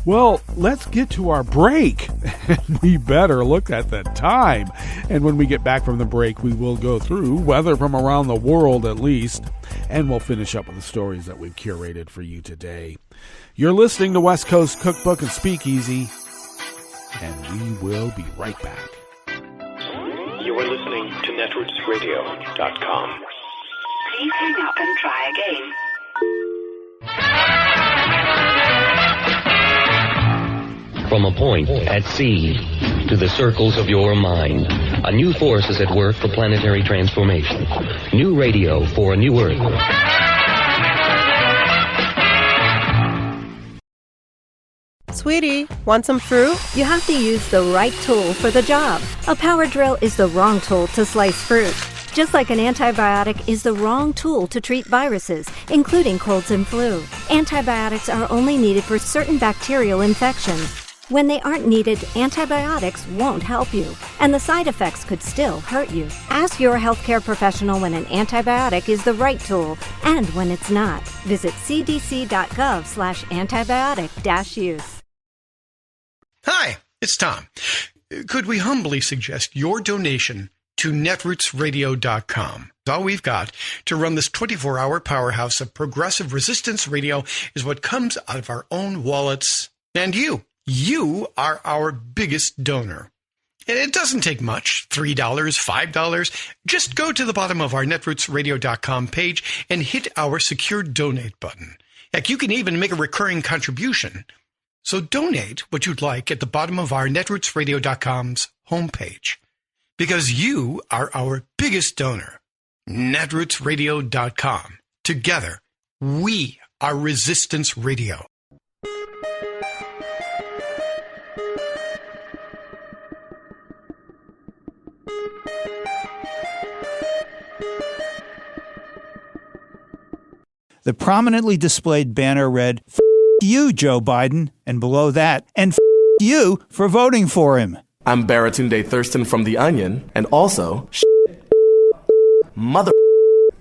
Well, let's get to our break. And we better look at the time. And when we get back from the break, we will go through weather from around the world at least. And we'll finish up with the stories that we've curated for you today. You're listening to West Coast Cookbook and Speakeasy. And we will be right back. You are listening to netrootsradio.com. Please hang up and try again. From a point at sea to the circles of your mind, a new force is at work for planetary transformation. New radio for a new Earth. Sweetie, want some fruit? You have to use the right tool for the job. A power drill is the wrong tool to slice fruit. Just like an antibiotic is the wrong tool to treat viruses, including colds and flu. Antibiotics are only needed for certain bacterial infections. When they aren't needed, antibiotics won't help you, and the side effects could still hurt you. Ask your healthcare professional when an antibiotic is the right tool and when it's not. Visit cdc.gov/antibiotic-use. Hi, it's Tom. Could we humbly suggest your donation to netrootsradio.com? All we've got to run this 24-hour powerhouse of progressive resistance radio is what comes out of our own wallets. And you are our biggest donor. And it doesn't take much, $3, $5. Just go to the bottom of our netrootsradio.com page and hit our secure donate button. Heck, you can even make a recurring contribution. So donate what you'd like at the bottom of our netrootsradio.com's homepage, because you are our biggest donor. netrootsradio.com. Together, we are Resistance Radio. The prominently displayed banner read, "F*** you, Joe Biden," and below that, "and F*** you for voting for him." I'm Baratunde Thurston from The Onion, and also, mother.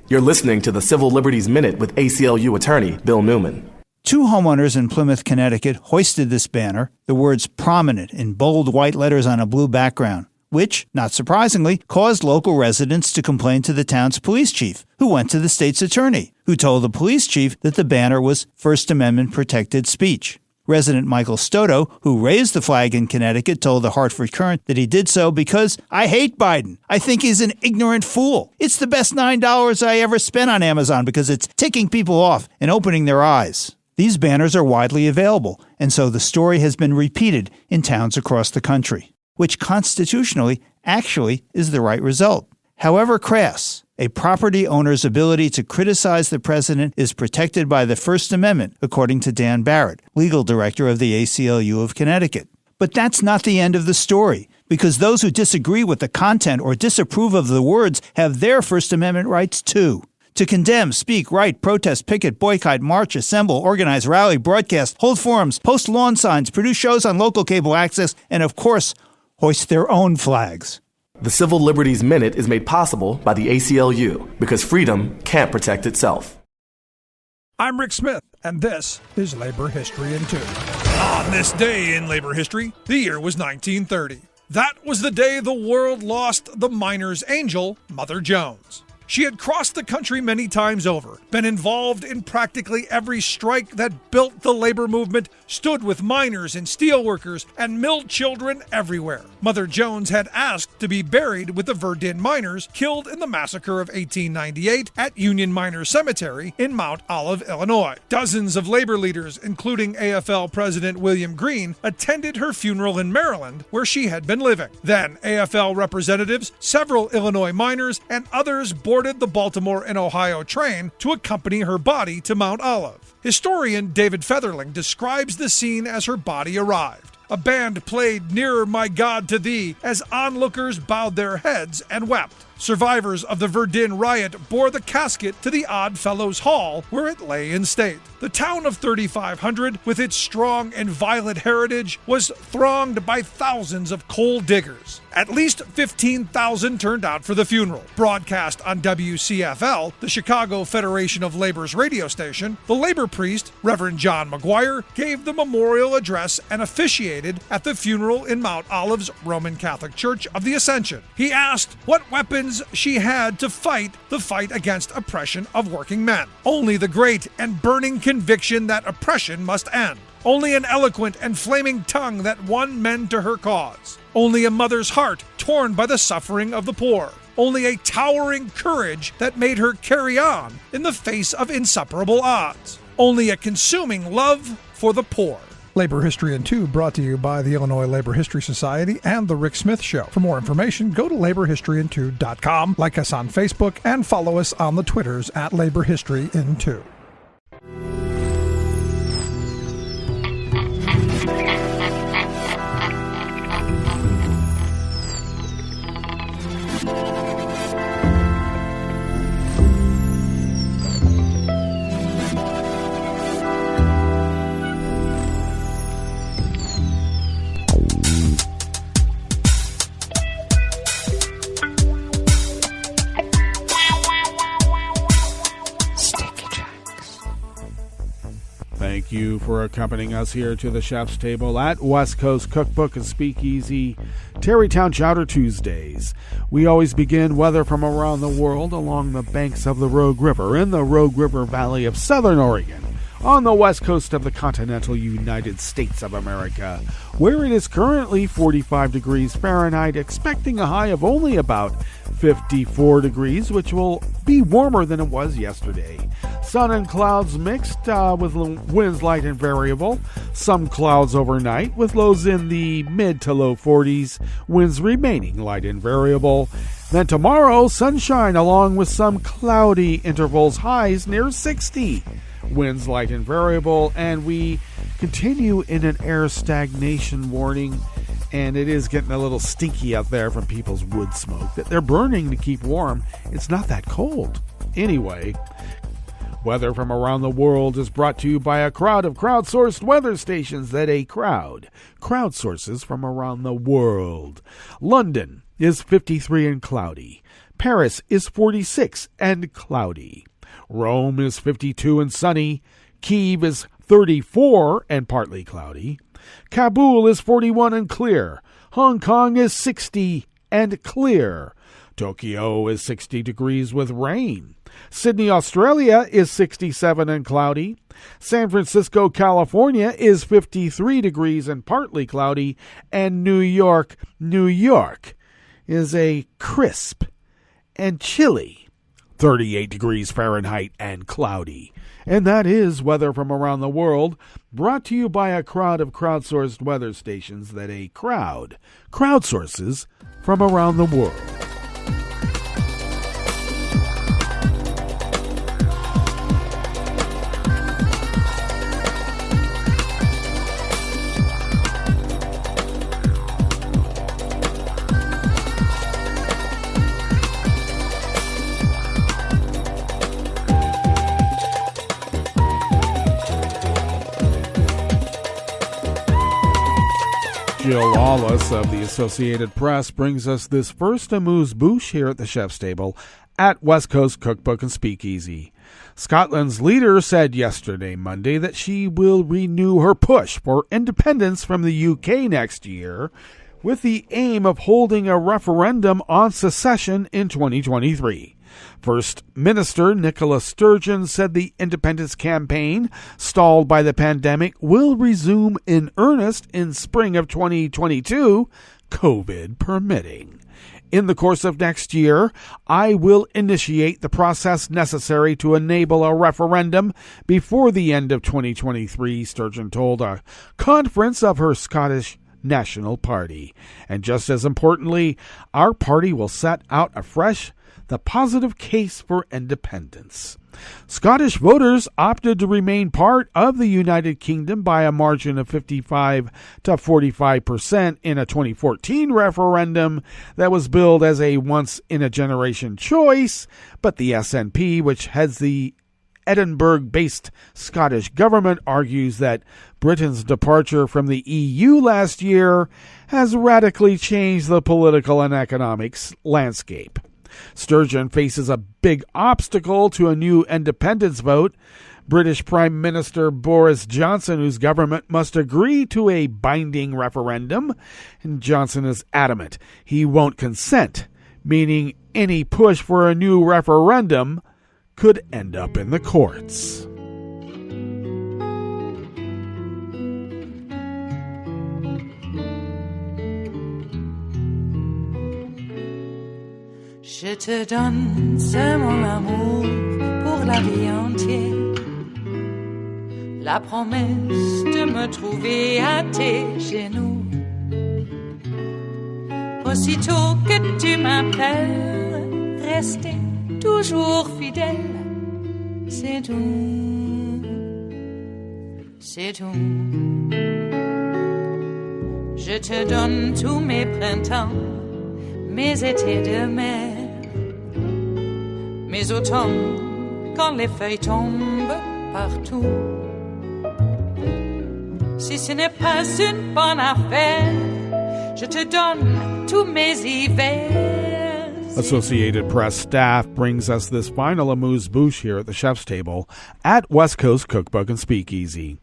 You're listening to the Civil Liberties Minute with ACLU attorney Bill Newman. Two homeowners in Plymouth, Connecticut hoisted this banner, the words "prominent" in bold white letters on a blue background, which, not surprisingly, caused local residents to complain to the town's police chief, who went to the state's attorney, who told the police chief that the banner was First Amendment-protected speech. Resident Michael Stoto, who raised the flag in Connecticut, told the Hartford Courant that he did so because, "I hate Biden. I think he's an ignorant fool. It's the best $9 I ever spent on Amazon because it's ticking people off and opening their eyes." These banners are widely available, and so the story has been repeated in towns across the country, which constitutionally actually is the right result. However crass, a property owner's ability to criticize the president is protected by the First Amendment, according to Dan Barrett, legal director of the ACLU of Connecticut. But that's not the end of the story, because those who disagree with the content or disapprove of the words have their First Amendment rights too. To condemn, speak, write, protest, picket, boycott, march, assemble, organize, rally, broadcast, hold forums, post lawn signs, produce shows on local cable access, and of course, hoist their own flags. The Civil Liberties Minute is made possible by the ACLU, because freedom can't protect itself. I'm Rick Smith, and this is Labor History in 2. On this day in labor history, the year was 1930. That was the day the world lost the miner's angel, Mother Jones. She had crossed the country many times over, been involved in practically every strike that built the labor movement, stood with miners and steelworkers, and mill children everywhere. Mother Jones had asked to be buried with the Verdun miners killed in the massacre of 1898 at Union Miners Cemetery in Mount Olive, Illinois. Dozens of labor leaders, including AFL President William Green, attended her funeral in Maryland, where she had been living. Then, AFL representatives, several Illinois miners, and others boarded the Baltimore and Ohio train to accompany her body to Mount Olive. Historian David Featherling describes the scene as her body arrived. A band played Nearer My God to Thee as onlookers bowed their heads and wept. Survivors of the Verdun riot bore the casket to the Odd Fellows Hall, where it lay in state. The town of 3,500, with its strong and violent heritage, was thronged by thousands of coal diggers. At least 15,000 turned out for the funeral. Broadcast on WCFL, the Chicago Federation of Labor's radio station, the labor priest, Reverend John McGuire, gave the memorial address and officiated at the funeral in Mount Olive's Roman Catholic Church of the Ascension. He asked what weapons she had to fight the fight against oppression of working men. Only the great and burning conviction that oppression must end. Only an eloquent and flaming tongue that won men to her cause. Only a mother's heart torn by the suffering of the poor. Only a towering courage that made her carry on in the face of insuperable odds. Only a consuming love for the poor. Labor History in 2 brought to you by the Illinois Labor History Society and The Rick Smith Show. For more information, go to laborhistoryin2.com, like us on Facebook, and follow us on the Twitters at Labor History in 2. Thank you for accompanying us here to the chef's table at West Coast Cookbook and Speakeasy, Tarrytown Chowder Tuesdays. We always begin weather from around the world along the banks of the Rogue River in the Rogue River Valley of Southern Oregon, on the west coast of the continental United States of America, where it is currently 45 degrees Fahrenheit, expecting a high of only about 54 degrees, which will be warmer than it was yesterday. Sun and clouds mixed with winds light and variable. Some clouds overnight with lows in the mid to low 40s, winds remaining light and variable. Then tomorrow, sunshine along with some cloudy intervals, highs near 60. Winds light and variable, and we continue in an air stagnation warning, and it is getting a little stinky out there from people's wood smoke that they're burning to keep warm. It's not that cold. Anyway, weather from around the world is brought to you by a crowd of crowdsourced weather stations that a crowd crowdsources from around the world. London is 53 and cloudy. Paris is 46 and cloudy. Rome is 52 and sunny. Kyiv is 34 and partly cloudy. Kabul is 41 and clear. Hong Kong is 60 and clear. Tokyo is 60 degrees with rain. Sydney, Australia is 67 and cloudy. San Francisco, California is 53 degrees and partly cloudy. And New York is a crisp and chilly 38 degrees Fahrenheit and cloudy. And that is weather from around the world, brought to you by a crowd of crowdsourced weather stations that a crowd crowdsources from around the world. Jill Wallace of the Associated Press brings us this first amuse-bouche here at the chef's table at West Coast Cookbook and Speakeasy. Scotland's leader said yesterday, Monday, that she will renew her push for independence from the UK next year, with the aim of holding a referendum on secession in 2023. First Minister Nicola Sturgeon said the independence campaign, stalled by the pandemic, will resume in earnest in spring of 2022, COVID permitting. In the course of next year, I will initiate the process necessary to enable a referendum before the end of 2023, Sturgeon told a conference of her Scottish National Party. And just as importantly, our party will set out afresh the positive case for independence. Scottish voters opted to remain part of the United Kingdom by a margin of 55 to 45% in a 2014 referendum that was billed as a once-in-a-generation choice, but the SNP, which heads the Edinburgh-based Scottish government, argues that Britain's departure from the EU last year has radically changed the political and economic landscape. Sturgeon faces a big obstacle to a new independence vote. British Prime Minister Boris Johnson, whose government must agree to a binding referendum, and Johnson is adamant he won't consent, meaning any push for a new referendum could end up in the courts. Je te donne c'est mon amour pour la vie entière. La promesse de me trouver à tes genoux. Aussitôt que tu m'appelles, rester toujours fidèle. C'est tout, c'est tout. Je te donne tous mes printemps, mes étés de mer. Mes automnes, quand les feuilles tombent partout. Si ce n'est pas une bonne affaire, je te donne tous mes hivers. Associated Press staff brings us this final amuse-bouche here at the chef's table at West Coast Cookbook and Speakeasy.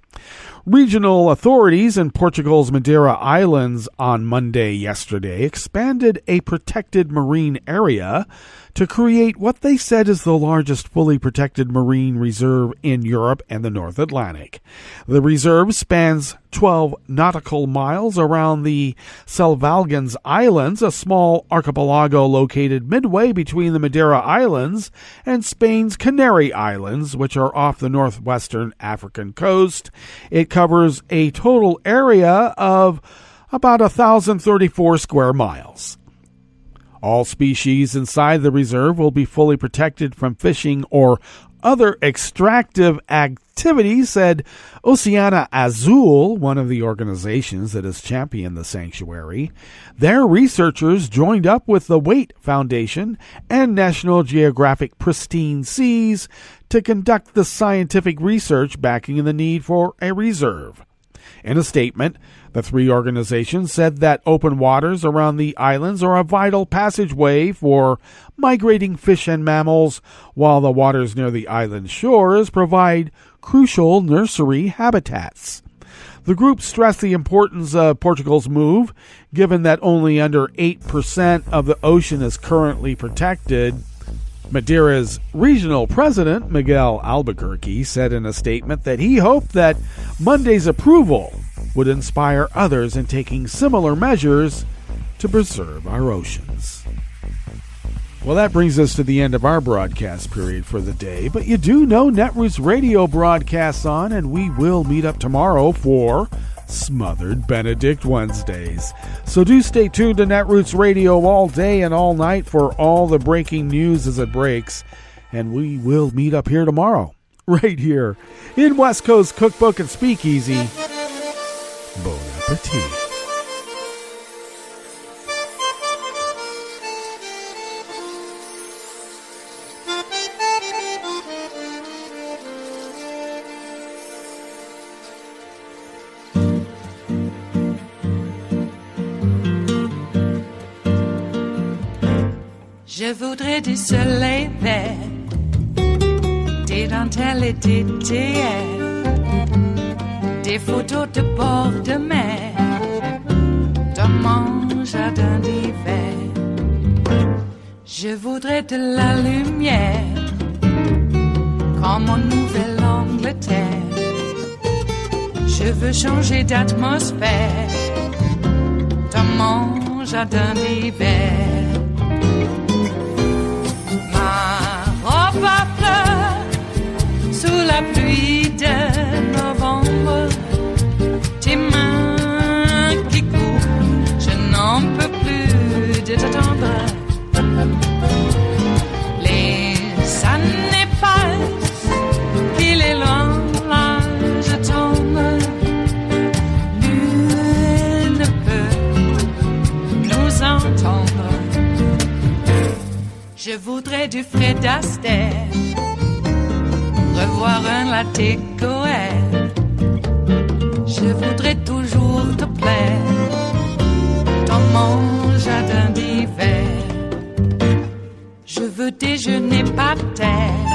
Regional authorities in Portugal's Madeira Islands on Monday yesterday expanded a protected marine area to create what they said is the largest fully protected marine reserve in Europe and the North Atlantic. The reserve spans 12 nautical miles around the Selvalgens Islands, a small archipelago located midway between the Madeira Islands and Spain's Canary Islands, which are off the northwestern African coast. It covers a total area of about 1,034 square miles. All species inside the reserve will be fully protected from fishing or other extractive activities, said Oceana Azul, one of the organizations that has championed the sanctuary. Their researchers joined up with the Waite Foundation and National Geographic Pristine Seas to conduct the scientific research backing the need for a reserve. In a statement, the three organizations said that open waters around the islands are a vital passageway for migrating fish and mammals, while the waters near the island shores provide crucial nursery habitats. The group stressed the importance of Portugal's move, given that only under 8% of the ocean is currently protected. Madeira's regional president, Miguel Albuquerque, said in a statement that he hoped that Monday's approval would inspire others in taking similar measures to preserve our oceans. Well, that brings us to the end of our broadcast period for the day, but you do know Netroots Radio broadcasts on, and we will meet up tomorrow for Smothered Benedict Wednesdays. So do stay tuned to Netroots Radio all day and all night for all the breaking news as it breaks, and we will meet up here tomorrow, right here in West Coast Cookbook and Speakeasy. Bon appetit. Je voudrais du soleil vert, des dentelles et des théières, des photos de bord de mer, dans mon jardin d'hiver. Je voudrais de la lumière, comme en Nouvelle-Angleterre. Je veux changer d'atmosphère, dans mon jardin d'hiver. Ma robe à fleurs, sous la pluie de novembre, tes mains qui courent, je n'en peux plus de t'attendre. Les années passent, qu'il est loin, là je tombe. Nul ne peut nous entendre. Je voudrais du Fred Astaire, revoir un latte Goël. Je voudrais toujours te plaire, dans mon jardin d'hiver. Je veux déjeuner par terre,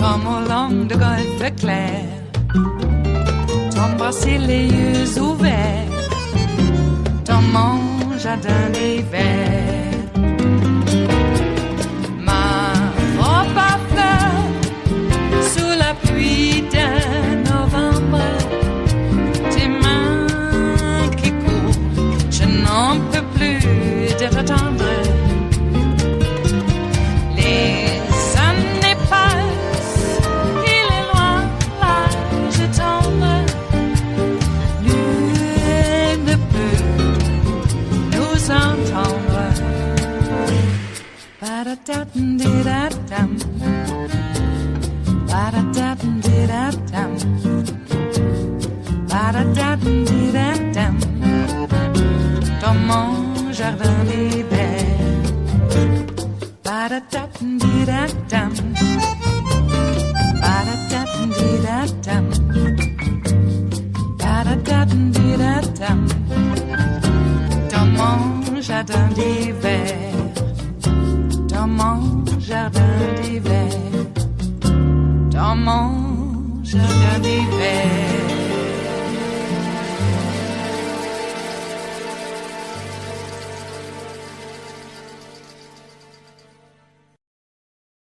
comme au long de golfe clair, t'embrasser les yeux ouverts, dans mon jardin d'hiver. Ma robe à fleurs, sous la pluie de novembre, tes mains qui courent, je n'en peux plus de t'attendre. Ba-da-da-dum-di-da-dum, ba-da-da-dum-di-da-dum, ba-da-da-dum-di-da-dum, dans mon jardin d'hiver. Ba-da-da-dum-di-da-dum, ba-da-da-dum-di-da-dum, ba-da-da-dum-di-da-dum, dans mon jardin d'hiver. Dans mon jardin d'hiver, dans mon jardin d'hiver.